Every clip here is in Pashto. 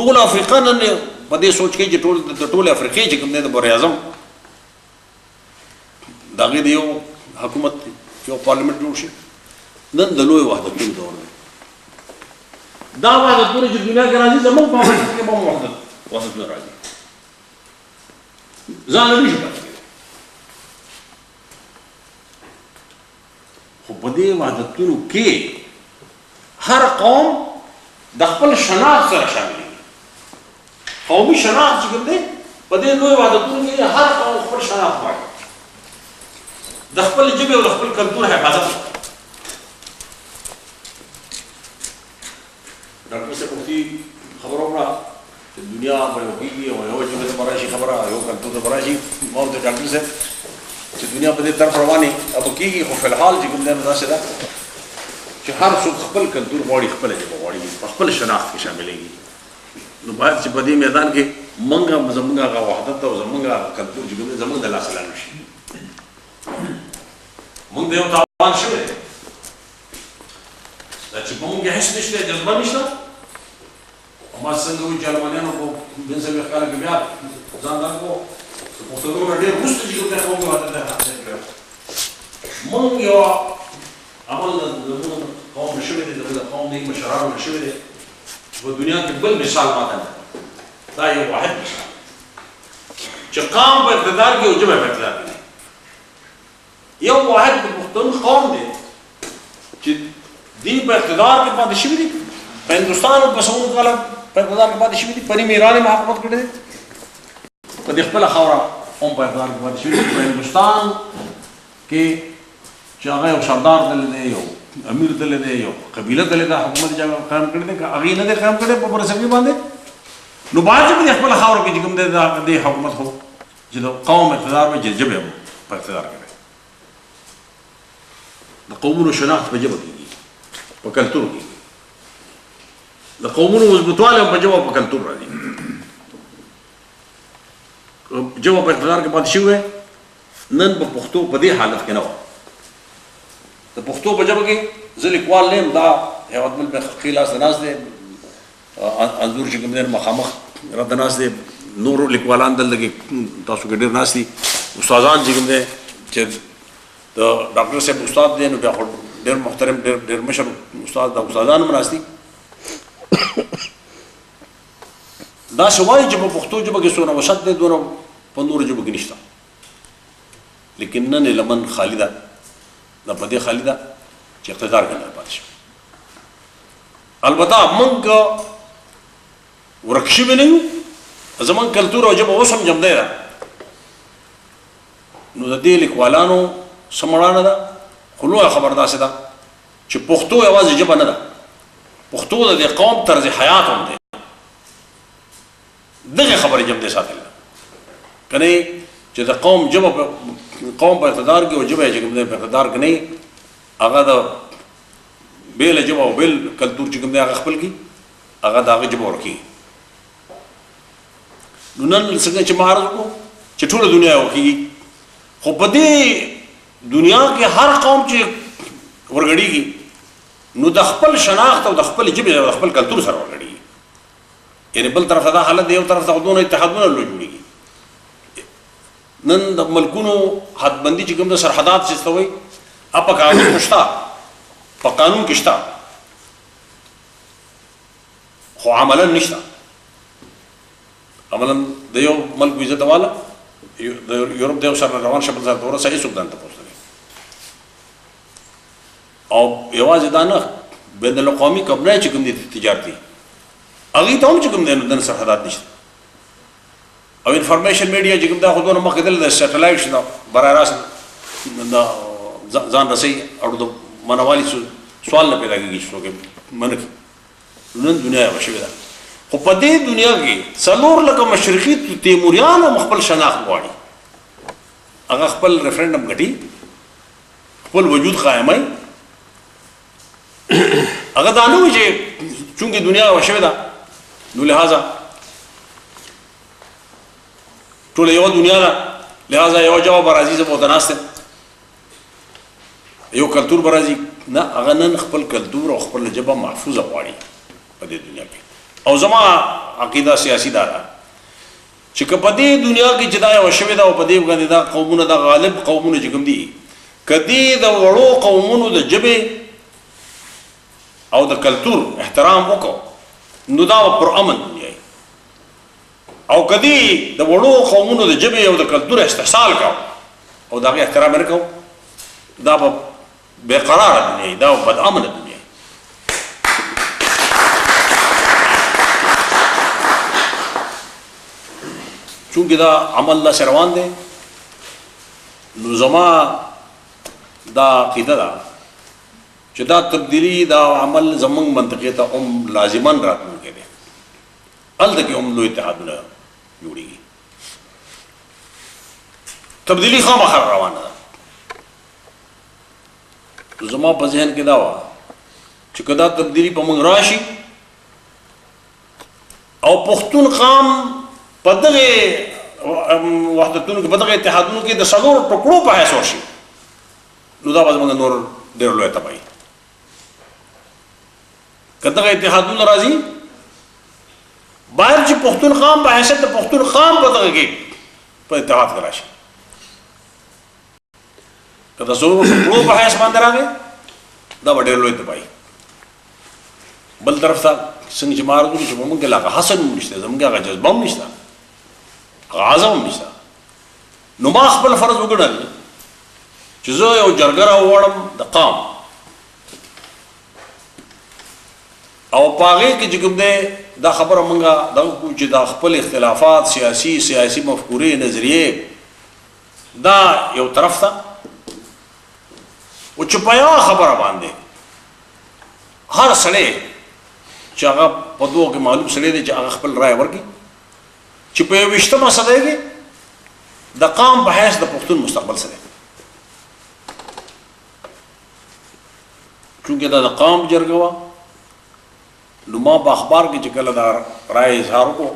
ټول افریقا نن په دې سوچ کې چې ټول افریقې چې کوم دی د بر اعظم د هغې د یو حکومت یو پارلمنټ جوړ شي. نن د لوی وحدتونو دور دی. دا وحدتونه چې دنیا کې راځي زموږ په وحدت کې به هم وحدتونه راځي. ځان نه شي پاتې کېدی. خو په دې وحدتونو کې هر قوم د خپل شناخت سره شاملېږي. قومي شناخت چې کوم دی په دې لوی وحدتونو کې هر قوم خپل شناخت غواړي، د خپل ژبې او د خپل کلتور حفاظت وکړي. ډاکټر صاحب مفتي خبره وکړه چې دنیا به یو کېږي او یوه ژبې ته به راشي خبره، یو کلتور ته به راشي. ما ورته ډاکټر صاحب چې دنیا په دې طرف روانې به کېږي، خو فی الحال چې کوم دی نو داسې ده چې هر څوک خپل کلتور غواړي، خپله ژبه غواړي، په خپل شناخت کې شاملېږي. نو باید چې په دې میدان کې موږ زموږ هغه وحدت او زموږ کلتور چې کوم دی زموږ د لاسه لاندې شي. موږ د یو تاوان شوی دی دا چې په موږ کې هېڅ نشته، جذبه نشته. ما څنګه وایي چې المانیانو په 500 کاله کې بیا ځان دان کړو، د پښتنو نه ډېر وروسته چې کوم دی قوم وحدت دی حاصل کړی. موږ یو عمل زموږ قوم شوی دی، زموږ د قوم د مشرانو نه شوی دی چې په دنیا کې بل مثال ماته نه دا یو واحد مثال چې قوم په اقتدار کې او ژبه په اقتدار کې یو واحد د پښتون قوم دی چې دی په اقتدار کې پاتې شوي دي. په هندوستان او په سعود کاله په اقتدار کې پاتې شوي دي. په نیم ایران یې حکومت کړی دی. په دې خپله خاوره هم په اقتدار کې پاتې شوي دي. په هندوستان کې چې هغه یو سردار دلی دی، یو امیر دلی دی، یو قبیله دلی ده، حکومت چې قایم کړی دی، که هغې نه دی قایم کړی په برصغیر باندې، نو باید چې په دې خپله خاوره کې چې کوم دی د حکومت خو چې د قوم اقتدار وي، چې ژبې هم په اقتدار کې دی. د قومونو شناخت په ژبه کېږي، په کلتور کېږي. د قومونو مضبوطوالی هم په ژبه او په کلتور راځي. ژبه په اقتدار کې پاتې شوې نن په پښتو په دې حالت کې نه وه. د پښتو په ژبه کې زه لیکوال نه یم، دا هېوادمل مې ښې لاس ته ناست دی، انځور چې کوم دی مخامخ راته ناست دی. نور لیکوالان دلته کې تاسو کې ډېر ناست دي. استادان چې کوم دی چې د ډاکټر صاحب استاد دی نو بیا خو ډېر محترم ډېر مشر استاد د استادان هم ناست دي. داسې وایي چې په پښتو ژبه کې څومره وسعت دی دونه په نورو ژبو کې نشته. لیکن نن یې لمن خالي ده، دا په دې خالي ده چې اقتدار کې نه پاتې شوی. البته موږ ورک شوي نه یو، زموږ کلتور او ژبه اوس هم جمدی ده. نو د دې لیکوالانو څه مړانه ده، خو لویه خبر داسې ده چې پښتو یوازې ژبه نه ده، پښتو د دې قوم طرز حیات هم دی. دغې خبرې جمدی ساتل ده که نه چې د قوم ژبه قوم په اقتدار کې او ژبه یې چې کوم دی په اقتدار کې نه وي، هغه د بېله ژبه او بېل کلتور چې کوم دی هغه خپل کړي، هغه د هغه ژبه ورکېږي. نو نن څنګه چې مهارت وکړو چې ټوله دنیا یې وکېږي، خو په دې دنیا کې هر قوم چې ورګډېږي نو د خپل شناخت او د خپل ژبې او د خپل کلتور سره ورګډېږي. یعنې بل طرف ته دا حالت دی، یو طرف ته دونه اتحادونه لوی جوړېږي. نن د ملکونو حدبندي چې کوم د سرحدات چې څه وایي په قانون کې شته، په قانون کې شته، خو عملا نشته. عملا د یو ملک عزت والا د یورپ د یو سره روان شه بل سره ته ورسه هېڅوک ځان ته پوښتنه او یوازې دا نه، بین الاقوامي کمپنۍ چې کوم دي تجارتي هغې ته هم چې کوم دی نو دنه سرحدات نشته. او انفارمیشن میډیا چې کوم دا خو دونه مخکې تللی د سیټلایټ شته برای راست د ځان رسۍ اړو د منوالي سوال نه پیدا کېږي چې څوک یې منع کړي. نن دنیا یوه شوې ده، خو په دې دنیا کې 4 لکه مشرقي تیموریان هم خپل شناخت غواړي، هغه خپل ریفرنډم ګټي، خپل وجود قایموي. هغه دا نه وي چې چونکې دنیا یوه شوې ده نو لہذا ټوله یوه دنیا ده، لہذا یوه ژبه به راځي، زه به ورته ناست یم، یو کلتور به راځي. نه، هغه نن خپل کلتور او خپله ژبه محفوظه غواړي په دې دنیا کې. او زما عقیده سیاسي دا ده چې که په دې دنیا کې چې دا یوه شوې ده او په دې باندې دا قومونه دا غالب قومونه چې کوم دي که دې د وړو قومونو د ژبې او د کلتور احترام وکړو نو دا به پرامن دنیا وي او که دې د وړو قومونو د ژبې او د کلتور استحصال کوو او د هغې احترام یې نه کوو دا به بېقراره دنیا وي دا به بدامنه دنیا وي چونکې دا عمل داسې روان دی نو زما دا عقیده ده چې دا تبدیلي دا عمل زموږ منطقې ته هم لازما راتلونکی دی هلته کې هم لوی اتحادونه جوړېږي تبدیلي خامخا روانه ده زما په ذهن کې دا وه چې که دا تبدیلي په موږ راشي او پښتون قام په دغې وحدتونو کې په دغه اتحادونو کې د څلورو ټوکړو په حیث ورشي نو دا به زموږ نور ډېر لویه تباهي که دغه اتحادونه راځي باید چې پښتون قام په حیثیت د پښتون قام په دغه کې په اتحاد کې راشي که د څلورو ټوکړو په حیث باندې راغی دا به ډېر لوی تباهي بل طرف ته څنګه چې ما عرض وکړو چې په موږ کې لا هغه حسن هم نشته زموږ هغه جذبه هم نشته هغه عزم هم نشته نو ما خپل فرض وګڼل چې زه یو جرګه راوغواړم د قام او په هغې کې چې کوم دی دا خبره موږ دغه کوو چې دا خپل اختلافات سیاسي مفکورې نظریې دا یو طرف ته او چې په یوه خبره باندې هر سړی چې هغه په دوو کې معلوم سړی دی چې هغه خپل رایه ورکړي چې په یوویشتمه صدۍ کې د قام په حیث د پښتون مستقبل څه دی چونکې دا د قام جرګه وه نو ما په اخبار کې چې کله دا رایه اظهار وکړو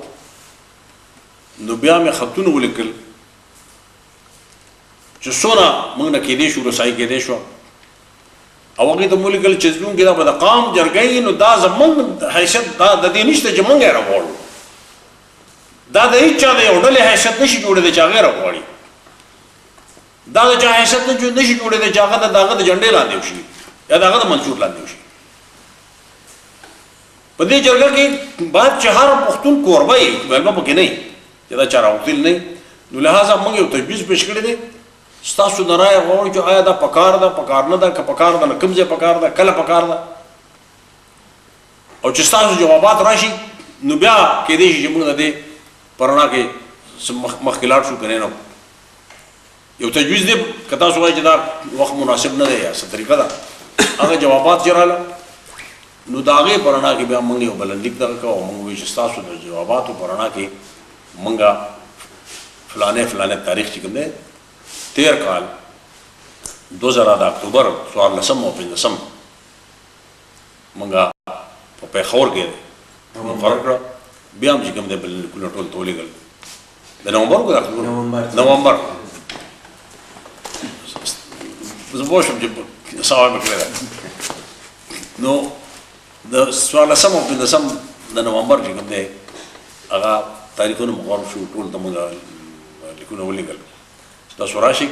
نو بیا مې خطونه ولیکل چې څونه موږ نه کېدی شو رسایي کېدی شوه او هغې ته مو ولیکل چې زموږ دا به د قام جرګه وي نو دا زموږ حیثیت دا د دې نشته چې موږ یې راغواړو دا د هېڅ چا د یو ډلې حیثیت نشي جوړېدی چې هغه یې راغواړي دا د چا حیثیت نشي جوړېدی چې هغه د هغه د جنډې لاندې وشي یا د هغه د منشور لاندې وشي په دې جرګه کې باید چې هر پښتون کوربه وي مېلمه پکې نه وي چې دا چا راغوښتلي نه وي نو لهذا موږ یو تجویز پیش کړی دی ستاسو د رایې غواړو چې آیا دا پکار ده پکار نه ده که پکار ده نه کوم ځای پکار ده کله پکار ده او چې ستاسو جوابات راشي نو بیا کېدی شي چې موږ د دې په رڼا کې مخکې لاړ شو که نه نو یو تجویز دی که تاسو وایئ چې دا وخت مناسب نه دی یا څه طریقه ده هغه جوابات چې راغله نو د هغې په رڼا کې بیا موږ یو بلنلیک دغه کوو او موږ وایو چې ستاسو د جواباتو په رڼا کې موږ فلانه تاریخ چې کوم دی 13 کال 2000 د اکتوبر 14 او 15 موږ په پیښور کې مقرر کړه بیا هم چې کوم دی بلنلیکونه ټول ته ولېږل د نومبر کو د اکتوبر نومبر زه پوه شوم چې څه وایي مې کړې ده نو د 14 او 15 د نومبر چې کوم دی هغه تاریخونه مقرر شو ټول ته موږ لیکونه ولېږل تاسو راشئ